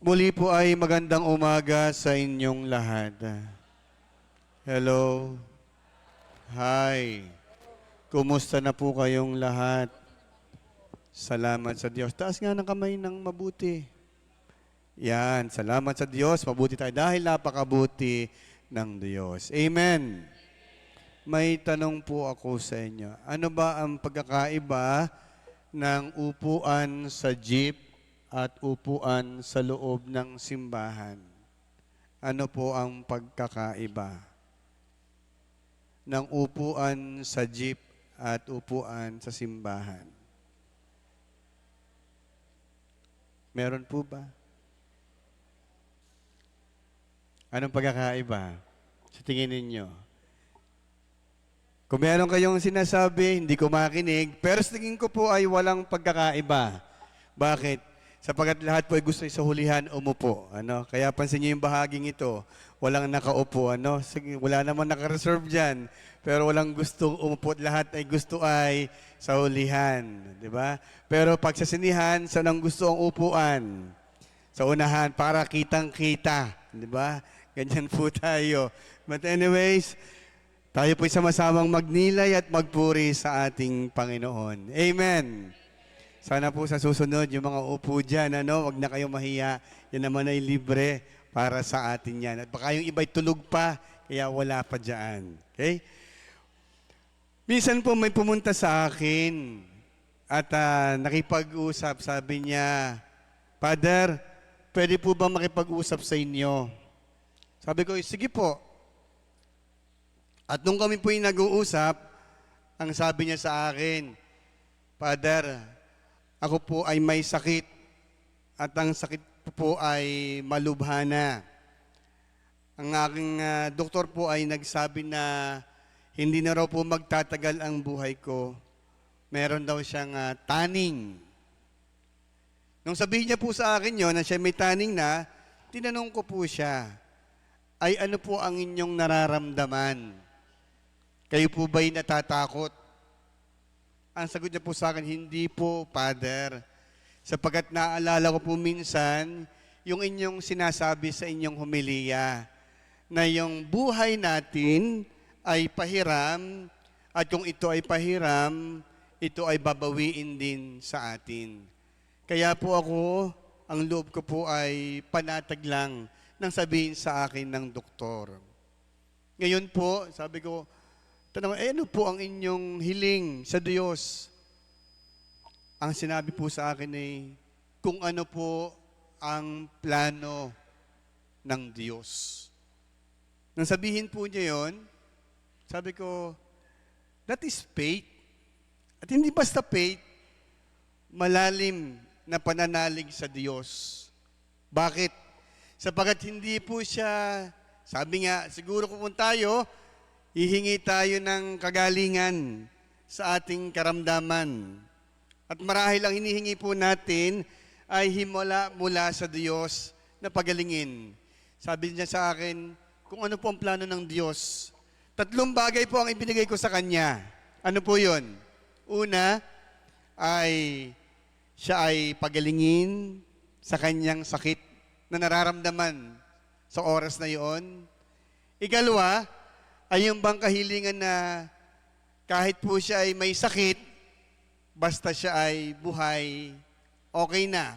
Muli po ay magandang umaga sa inyong lahat. Hello. Hi. Kumusta na po kayong lahat? Salamat sa Diyos. Taas nga ng kamay ng mabuti. Yan, salamat sa Diyos. Mabuti tayo dahil napakabuti ng Diyos. Amen. May tanong po ako sa inyo. Ano ba ang pagkakaiba ng upuan sa jeep at upuan sa loob ng simbahan? Ano po ang pagkakaiba ng upuan sa jeep at upuan sa simbahan? Meron po ba? Anong pagkakaiba sa tingin ninyo? Kung meron kayong sinasabi, hindi ko makinig, pero sa tingin ko po ay walang pagkakaiba. Bakit? Sapagkat lahat po ay gusto sa hulihan umupo. Kaya pansin niyo yung bahaging ito, walang nakaupo. Sige, wala naman naka-reserve dyan, pero walang gustong umupo. Lahat ay gusto ay sa hulihan. Di ba? Pero pag sa sinihan, saan ang gusto ang upuan? Sa unahan, para kitang-kita. Di ba? Ganyan po tayo. But anyways, tayo po'y sama-samang magnilay at magpuri sa ating Panginoon. Amen. Sana po sa susunod, yung mga upo dyan, wag na kayo mahiya. Yan naman ay libre para sa atin yan. At baka yung iba'y tulog pa, kaya wala pa dyan. Okay? Minsan po may pumunta sa akin at nakipag-usap. Sabi niya, Father, pwede po ba makipag-usap sa inyo? Sabi ko, sige po. At nung kami po yung nag-uusap, ang sabi niya sa akin, Father, ako po ay may sakit at ang sakit po ay malubhana. Ang aking doktor po ay nagsabi na hindi na raw po magtatagal ang buhay ko. Meron daw siyang tanning. Nung sabihin niya po sa akin yon na siya may tanning na, tinanong ko po siya, ay ano po ang inyong nararamdaman? Kayo po ba'y natatakot? Ang sagot niya po sa akin, hindi po, Father. Sapagkat naalala ko po minsan, yung inyong sinasabi sa inyong homilya, na yung buhay natin ay pahiram, at kung ito ay pahiram, ito ay babawiin din sa atin. Kaya po ako, ang loob ko po ay panatag lang nang sabihin sa akin ng doktor. Ngayon po, sabi ko, tanong, ano po ang inyong hiling sa Diyos? Ang sinabi po sa akin ay, kung ano po ang plano ng Diyos. Nang sabihin po niya yon, sabi ko, that is faith. At hindi basta faith, malalim na pananalig sa Diyos. Bakit? Sapagkat hindi po siya, sabi nga, siguro kung tayo, hihingi tayo ng kagalingan sa ating karamdaman. At marahil ang hinihingi po natin ay himala mula sa Diyos na pagalingin. Sabi niya sa akin, kung ano po ang plano ng Diyos. 3 bagay po ang ibinigay ko sa Kanya. Ano po yun? Una, ay siya ay pagalingin sa Kanyang sakit na nararamdaman sa oras na iyon. Ikalawa, ay yung bang kahilingan na kahit po siya ay may sakit, basta siya ay buhay, okay na.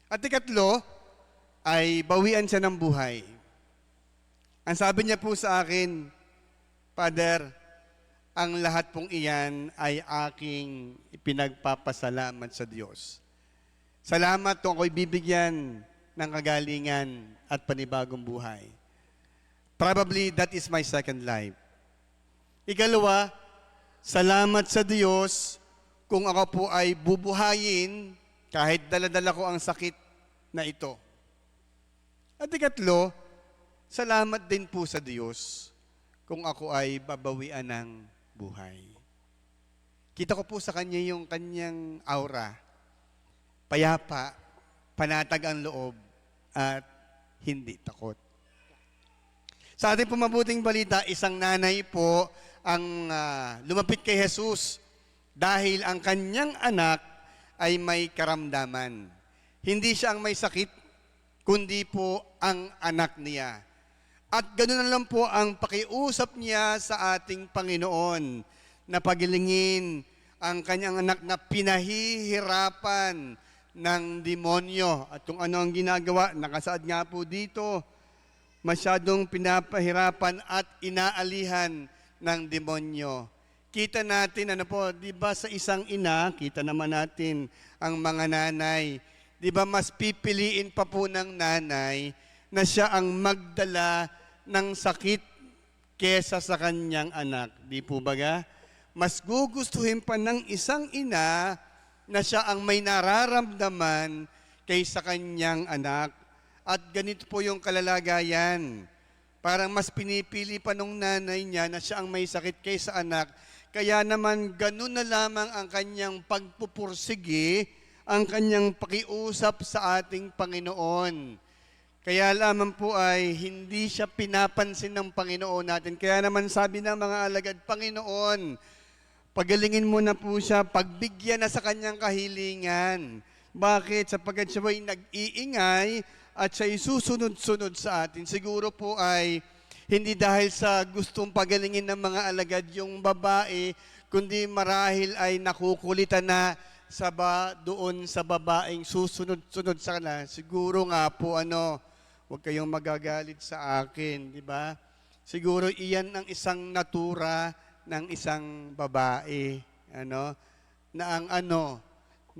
At ikatlo, ay bawian siya ng buhay. Ang sabi niya po sa akin, Father, ang lahat pong iyan ay aking ipinagpapasalamat sa Diyos. Salamat kung ako'y bibigyan ng kagalingan at panibagong buhay. Probably that is my second life. Ikalawa, salamat sa Diyos kung ako po ay bubuhayin kahit dala-dala ko ang sakit na ito. At ikatlo, salamat din po sa Diyos kung ako ay babawian ng buhay. Kita ko po sa Kanya yung Kanyang aura, payapa, panatag ang loob, at hindi takot. Sa ating pumabuting balita, isang nanay po ang lumapit kay Jesus dahil ang kanyang anak ay may karamdaman. Hindi siya ang may sakit, kundi po ang anak niya. At ganoon na lang po ang pakiusap niya sa ating Panginoon na pagilingin ang kanyang anak na pinahihirapan ng demonyo. At kung ano ang ginagawa, nakasaad nga po dito, masyadong pinapahirapan at inaalihan ng demonyo. Kita natin, ano po, di ba sa isang ina, kita naman natin ang mga nanay, di ba mas pipiliin pa po ng nanay na siya ang magdala ng sakit kesa sa kanyang anak. Di po baga? Mas gugustuhin pa ng isang ina na siya ang may nararamdaman kaysa kanyang anak. At ganito po yung kalalagayan. Parang mas pinipili pa nung nanay niya na siya ang may sakit kaysa anak. Kaya naman ganun na lamang ang kanyang pagpupursigi, ang kanyang pakiusap sa ating Panginoon. Kaya lamang po ay hindi siya pinapansin ng Panginoon natin. Kaya naman sabi ng mga alagad, Panginoon, pagalingin mo na po siya, pagbigyan na sa kanyang kahilingan. Bakit? Sapagkat siya ay nag-iingay at siya susunod-sunod sa atin. Siguro po ay hindi dahil sa gustong pagalingin ng mga alagad yung babae, kundi marahil ay nakukulitan na doon sa babaeng susunod-sunod sa kanila. Siguro nga po huwag kayong magagalit sa akin, di ba? Siguro iyan ang isang natura ng isang babae, na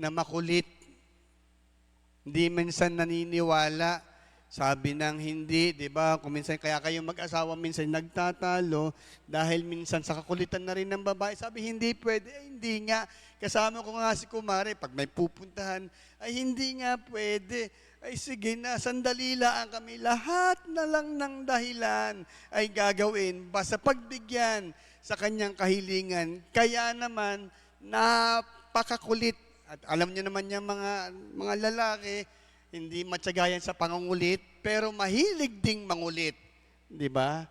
makulit. Hindi minsan naniniwala. Sabi ng hindi, di ba? Kung minsan, kaya kayong mag-asawa minsan nagtatalo dahil minsan sa kakulitan na rin ng babae. Sabi, hindi pwede. Hindi nga. Kasama ko nga si Kumare, pag may pupuntahan, ay hindi nga pwede. Ay sige na, sandali lang kami. Lahat na lang ng dahilan ay gagawin. Basta pagbigyan sa kanyang kahilingan. Kaya naman, napakakulit. At alam niyo naman yung mga lalaki, hindi matyagayan sa pangungulit, pero mahilig ding mangulit. Di ba?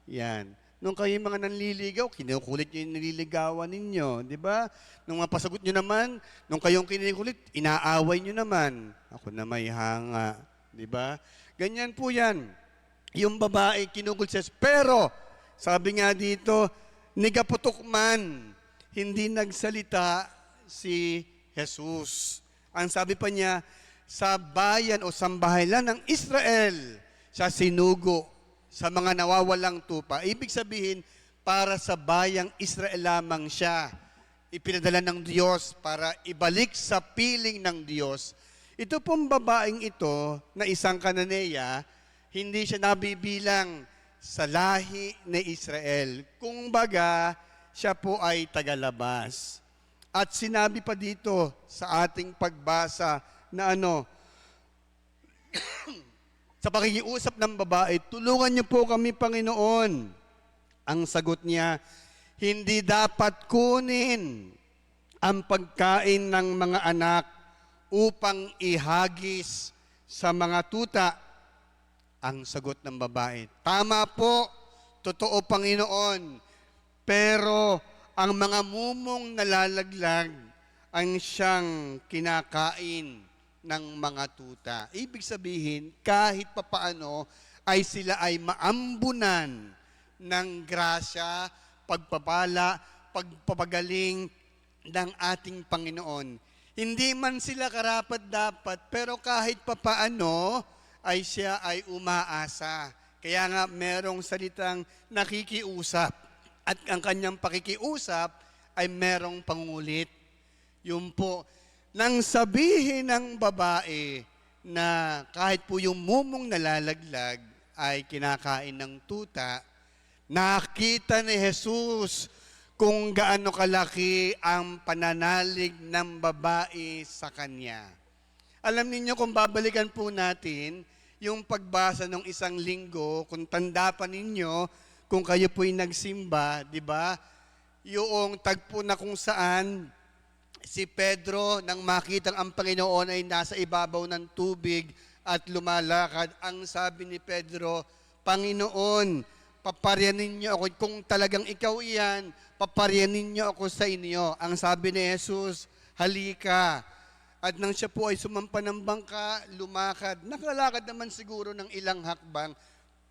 Yan. Nung kayo mga nanliligaw, kinukulit nyo yung nililigawan ninyo. Di ba? Nung mapasagot nyo naman, nung kayong kinukulit, inaaway nyo naman. Ako na may hanga. Di ba? Ganyan po yan. Yung babae kinukulit siya. Pero, sabi nga dito, nigaputok man, hindi nagsalita si Jesus. Ang sabi pa niya, sa bayan o sambahayan ng Israel, siya sinugo sa mga nawawalang tupa. Ibig sabihin, para sa bayang Israel lamang siya ipinadala ng Diyos para ibalik sa piling ng Diyos. Ito pong babaeng ito na isang Kananeya, hindi siya nabibilang sa lahi ni Israel. Kung baga, siya po ay tagalabas. At sinabi pa dito sa ating pagbasa na sa pakikiusap ng babae, tulungan niyo po kami, Panginoon. Ang sagot niya, hindi dapat kunin ang pagkain ng mga anak upang ihagis sa mga tuta. Ang sagot ng babae, tama po, totoo, Panginoon, pero ang mga mumong nalalaglag ang siyang kinakain ng mga tuta. Ibig sabihin, kahit papaano ay sila ay maambunan ng grasya, pagpapala, pagpapagaling ng ating Panginoon. Hindi man sila karapat-dapat, pero kahit papaano ay siya ay umaasa. Kaya nga merong salitang nakikiusap. At ang kanyang pakikiusap ay merong pangulit. Yun po, nang sabihin ng babae na kahit po yung mumong nalalaglag ay kinakain ng tuta, nakita ni Jesus kung gaano kalaki ang pananalig ng babae sa kanya. Alam niyo kung babalikan po natin yung pagbasa ng isang linggo, kung tanda pa ninyo, kung kayo po'y nagsimba, di ba? Yung tagpo na kung saan si Pedro, nang makitang ang Panginoon ay nasa ibabaw ng tubig at lumalakad, ang sabi ni Pedro, Panginoon, paparyanin niyo ako. Kung talagang ikaw iyan, paparyanin niyo ako sa inyo. Ang sabi ni Jesus, halika. At nang siya po ay sumampa ng bangka, lumakad. Nakalakad naman siguro ng ilang hakbang.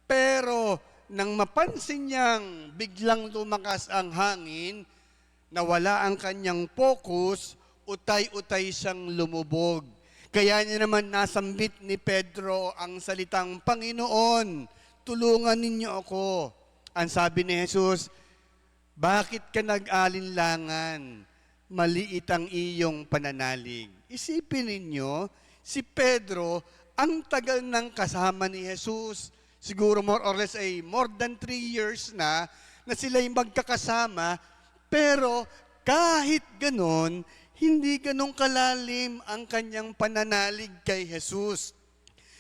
Pero nang mapansin niyang biglang lumakas ang hangin, nawala ang kanyang focus, utay-utay siyang lumubog. Kaya niya naman nasambit ni Pedro ang salitang, Panginoon, tulungan ninyo ako. Ang sabi ni Jesus, bakit ka nag-alinlangan? Maliit ang iyong pananalig. Isipin ninyo, si Pedro, ang tagal ng kasama ni Jesus. Siguro more or less ay more than 3 years na sila'y magkakasama, pero kahit ganon, hindi ganong kalalim ang kanyang pananalig kay Jesus.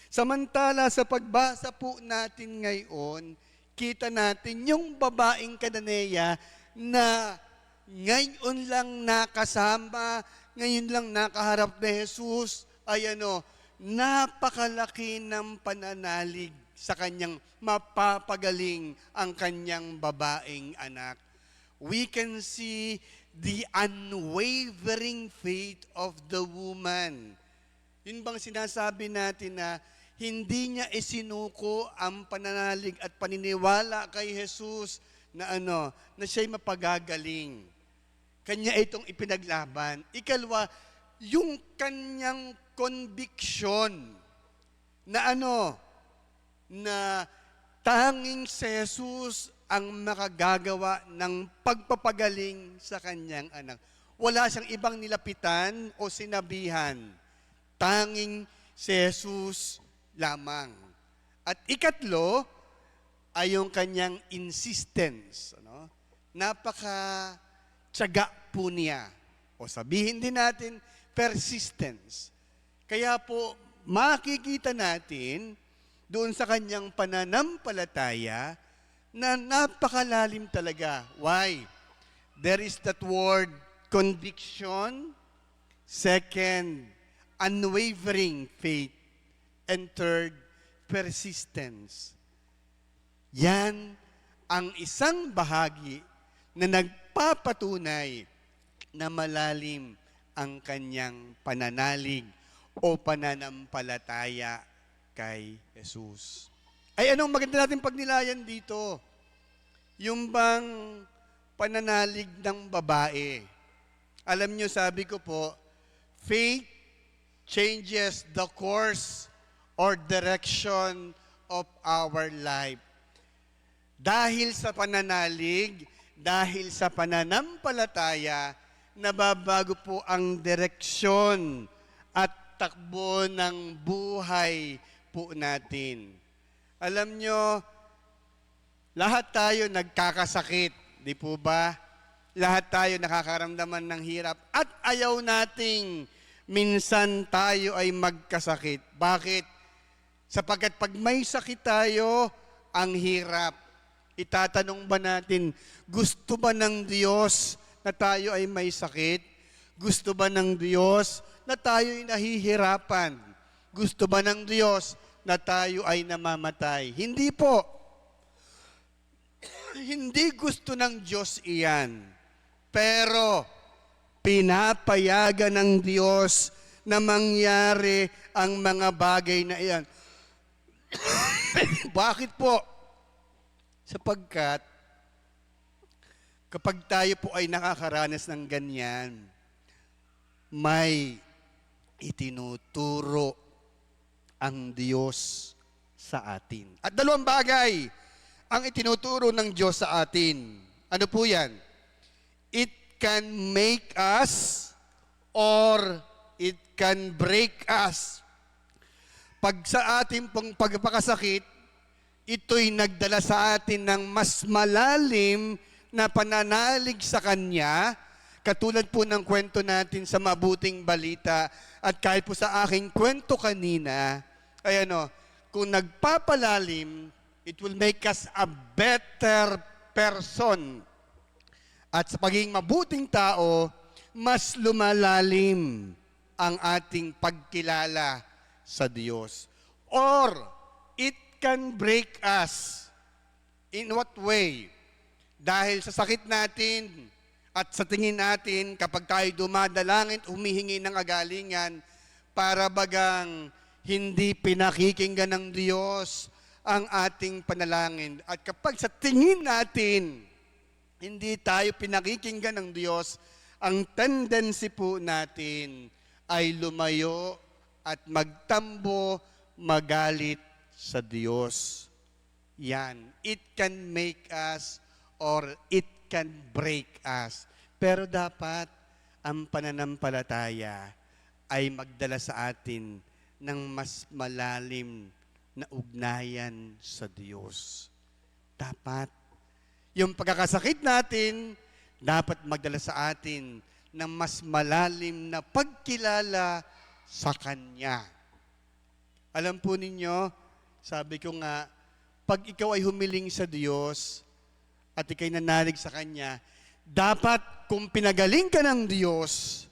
Samantala sa pagbasa po natin ngayon, kita natin yung babaeng Kananeya na ngayon lang nakasama, ngayon lang nakaharap ni Jesus, ay napakalaki ng pananalig sa kanyang mapapagaling ang kanyang babaeng anak. We can see the unwavering faith of the woman. Yun bang sinasabi natin na hindi niya isinuko ang pananalig at paniniwala kay Jesus na na siya'y mapagagaling. Kanya itong ipinaglaban. Ikalwa, yung kanyang conviction na na tanging si Jesus ang makagagawa ng pagpapagaling sa kanyang anak. Wala siyang ibang nilapitan o sinabihan. Tanging si Jesus lamang. At ikatlo ay yung kanyang insistence. Napaka-tiyaga po niya. O sabihin din natin, persistence. Kaya po, makikita natin doon sa kanyang pananampalataya na napakalalim talaga. Why? There is that word, conviction. Second, unwavering faith. And third, persistence. Yan ang isang bahagi na nagpapatunay na malalim ang kanyang pananalig o pananampalataya kay Jesus. Ay anong maganda natin pagnilayan dito? Yung bang pananalig ng babae. Alam nyo, sabi ko po, faith changes the course or direction of our life. Dahil sa pananalig, dahil sa pananampalataya, nababago po ang direksyon at takbo ng buhay po natin. Alam nyo, lahat tayo nagkakasakit, di po ba? Lahat tayo nakakaramdaman ng hirap at ayaw nating minsan tayo ay magkasakit. Bakit? Sapagkat pag may sakit tayo, ang hirap. Itatanong ba natin, gusto ba ng Diyos na tayo ay may sakit? Gusto ba ng Diyos na tayo ay nahihirapan? Gusto ba ng Diyos na tayo ay namamatay? Hindi po. Hindi gusto ng Diyos iyan. Pero pinapayagan ng Diyos na mangyari ang mga bagay na iyan. Bakit po? Sapagkat kapag tayo po ay nakakaranas ng ganyan, may itinuturo ang Diyos sa atin. At dalawang bagay ang itinuturo ng Diyos sa atin. Ano po yan? It can make us or it can break us. Pag sa ating pong pagpakasakit, ito'y nagdala sa atin ng mas malalim na pananalig sa Kanya, katulad po ng kwento natin sa Mabuting Balita at kahit po sa aking kwento kanina, ay kung nagpapalalim, it will make us a better person. At sa pagiging mabuting tao, mas lumalalim ang ating pagkilala sa Diyos. Or, it can break us. In what way? Dahil sa sakit natin, At sa tingin natin, kapag tayo dumadalangin, humihingi ng kagalingan, para bagang hindi pinakikinggan ng Diyos ang ating panalangin. At kapag sa tingin natin, hindi tayo pinakikinggan ng Diyos, ang tendency po natin ay lumayo at magtambo, magalit sa Diyos. Yan. It can make us or it can break us. Pero dapat ang pananampalataya ay magdala sa atin ng mas malalim na ugnayan sa Diyos. Dapat. Yung pagkakasakit natin, dapat magdala sa atin ng mas malalim na pagkilala sa Kanya. Alam po ninyo, sabi ko nga, pag ikaw ay humiling sa Diyos at ikay nanalig sa Kanya, dapat kung pinagaling ka ng Diyos,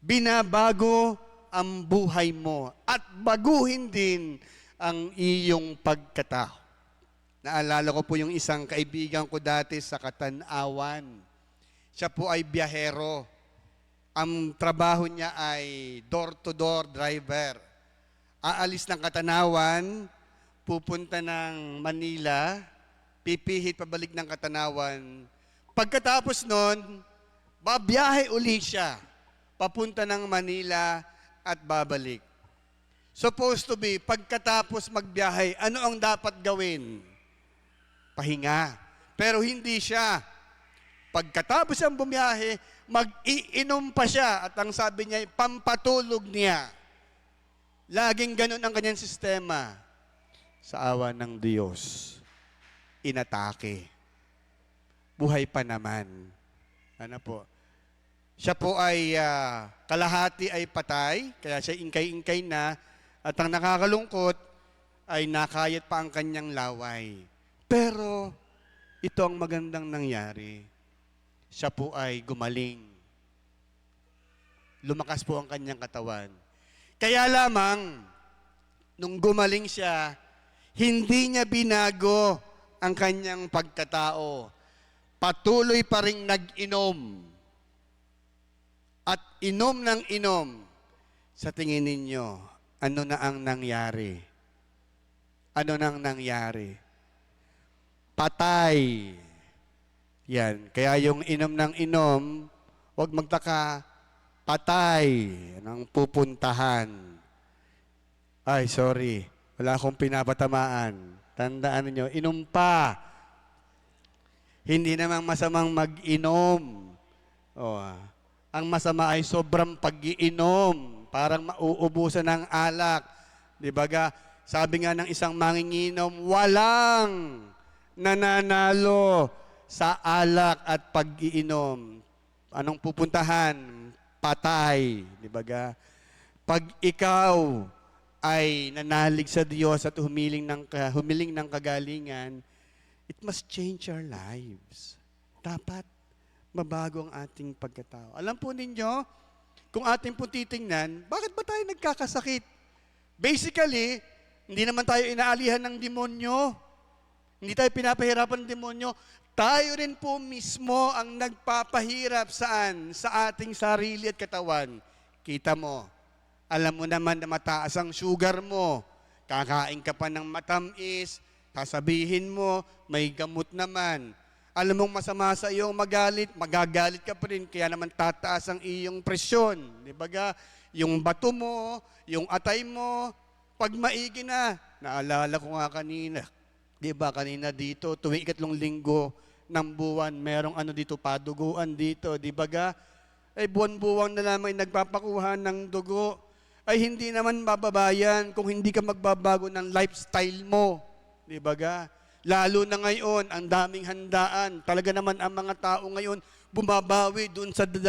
binabago ang buhay mo at baguhin din ang iyong pagkatao. Naalala ko po yung isang kaibigan ko dati sa Katanawan. Siya po ay biyahero. Ang trabaho niya ay door-to-door driver. Aalis ng Katanawan, pupunta ng Manila, pipihit pabalik ng Katanawan. Pagkatapos nun, babiyahe uli siya, papunta ng Manila at babalik. Supposed to be, pagkatapos magbiyahe, ano ang dapat gawin? Pahinga. Pero hindi siya. Pagkatapos siyang bumiyahe, mag-iinom pa siya. At ang sabi niya, pampatulog niya. Laging ganun ang kanyang sistema. Sa awa ng Diyos, inatake. Buhay pa naman. Ano po? Siya po ay kalahati ay patay, kaya siya ingkay-ingkay na, at ang nakakalungkot ay nakayat pa ang kanyang laway. Pero ito ang magandang nangyari. Siya po ay gumaling. Lumakas po ang kanyang katawan. Kaya lamang, nung gumaling siya, hindi niya binago ang kanyang pagkatao. Patuloy pa ring nag-inom. At inom ng inom. Sa tingin ninyo, ano na ang nangyari? Ano nang nangyari? Patay. Yan. Kaya yung inom ng inom, huwag magtaka, patay ng pupuntahan. Ay, sorry. Wala akong pinapatamaan. Tandaan niyo, inom pa. Hindi namang masamang mag-inom. Ang masama ay sobrang pag-iinom. Parang mauubusan ng alak. Di ba ga? Sabi nga ng isang manginginom, walang nananalo sa alak at pag-iinom. Anong pupuntahan? Patay. Di ba ga? Pag ikaw ay nanalig sa Diyos at humiling ng kagalingan, it must change our lives. Dapat mabago ang ating pagkatao. Alam po ninyo, kung ating po titingnan, bakit ba tayo nagkakasakit? Basically, hindi naman tayo inaalihan ng demonyo. Hindi tayo pinapahirapan ng demonyo. Tayo rin po mismo ang nagpapahirap saan? Sa ating sarili at katawan. Kita mo, alam mo naman na mataas ang sugar mo. Kakain ka pa ng matamis, sasabihin mo, may gamot naman. Alam mong masama sa iyo magalit, magagalit ka pa rin, kaya naman tataas ang iyong presyon. Di ba ga? Yung bato mo, yung atay mo, pag maigi na, naalala ko nga kanina, di ba kanina dito, tuwing ikatlong linggo ng buwan, merong ano dito, paduguan dito, di ba ga? Ay buwan-buwan na lamang nagpapakuha ng dugo, ay hindi naman mababayan kung hindi ka magbabago ng lifestyle mo. Di ba ga? Lalo na ngayon, ang daming handaan. Talaga naman ang mga tao ngayon bumabawi dun sa 2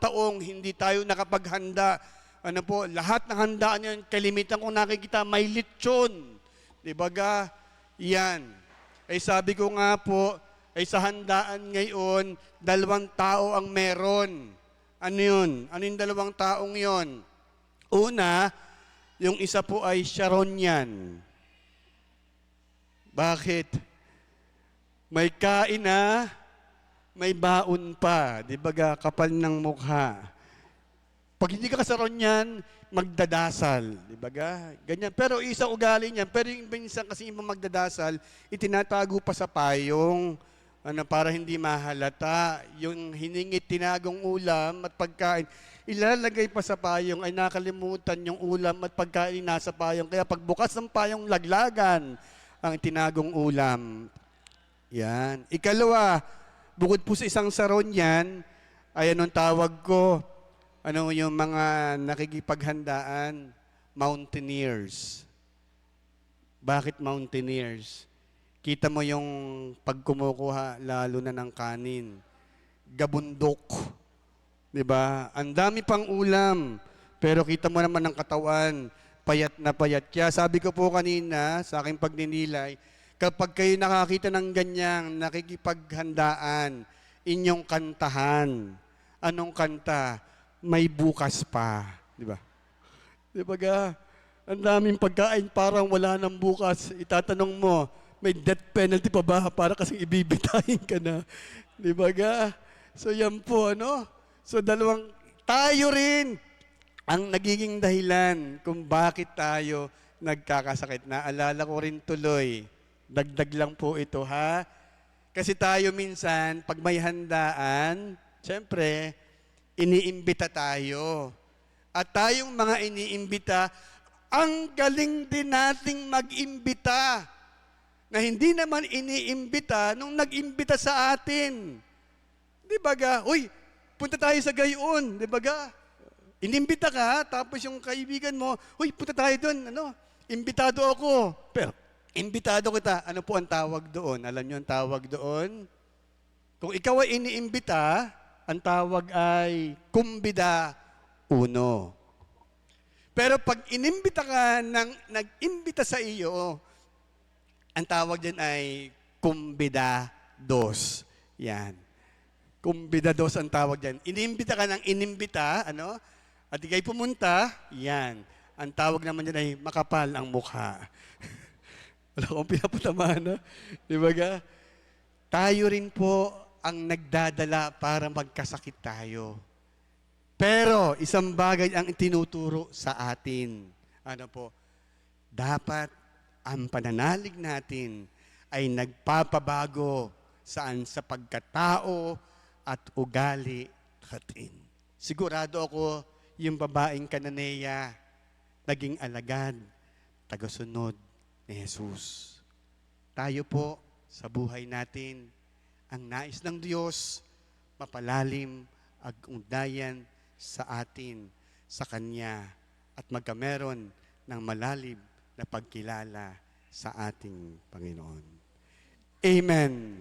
taong hindi tayo nakapaghanda. Ano po, lahat ng handaan yan, kalimitan kong nakikita, may lechon. Di ba ga? Yan. Ay sabi ko nga po, ay sa handaan ngayon, 2 tao ang meron. Ano yun? Ano yung 2 taong yon? Una, yung isa po ay Sharonian. Bakit? May kain na, may baon pa, di ba ga, kapal ng mukha. Pag hindi ka kasaron niyan, magdadasal, di ba ga? Ganyan. Pero isang ugali niyan, pero yung minsan kasi yung magdadasal, itinatago pa sa payong, para hindi mahalata. Yung hiningit tinagong ulam at pagkain, ilalagay pa sa payong ay nakalimutan yung ulam at pagkain nasa payong. Kaya pagbukas ng payong, laglagan ang tinagong ulam. Yan. Ikalawa, bukod po sa isang saron yan, ay anong tawag ko? Ano yung mga nakikipaghandaan? Mountaineers. Bakit mountaineers? Kita mo yung pag kumukuha, lalo na ng kanin. Gabundok. Diba? Ang dami pang ulam. Pero kita mo naman ng katawan, payat na payat. Kaya sabi ko po kanina sa aking pagninilay, kapag kayo nakakita ng ganyang nakikipaghandaan, inyong kantahan. Anong kanta? May bukas pa. Di ba? Di ba ga? Ang daming pagkain, parang wala nang bukas. Itatanong mo, may death penalty pa ba? Para kasing ibibitahin ka na. Di ba ga? So yan po, So tayo rin ang nagiging dahilan kung bakit tayo nagkakasakit. Naalala ko rin tuloy. Dagdag lang po ito, ha? Kasi tayo minsan, pag may handaan, siyempre, iniimbita tayo. At tayong mga iniimbita, ang galing din nating mag-imbita. Na hindi naman iniimbita nung nag-imbita sa atin. Di ba ga? Uy, punta tayo sa gayon. Di ba ga? Inimbita ka, tapos yung kaibigan mo, uy, punta tayo doon. Imbitado ako. Pero, imbitado kita. Ano po ang tawag doon? Alam niyo ang tawag doon? Kung ikaw ay iniimbita, ang tawag ay kumbida uno. Pero pag inimbita ka ng nag-imbita sa iyo, ang tawag din ay kumbida dos. Yan. Kumbida dos ang tawag dyan. Inimbita ka ng inimbita, at ikay pumunta, yan. Ang tawag naman dyan ay makapal ang mukha. Wala akong pinapatamaan, Di ba ga? Tayo rin po ang nagdadala para magkasakit tayo. Pero isang bagay ang tinuturo sa atin. Dapat ang pananalig natin ay nagpapabago saan sa pagkatao at ugali natin. Sigurado ako yung babaeng Kananea naging alagad, tagasunod ni Jesus. Tayo po sa buhay natin, ang nais ng Diyos, mapalalim ang ugnayan sa atin, sa Kanya, at magkameron ng malalim na pagkilala sa ating Panginoon. Amen.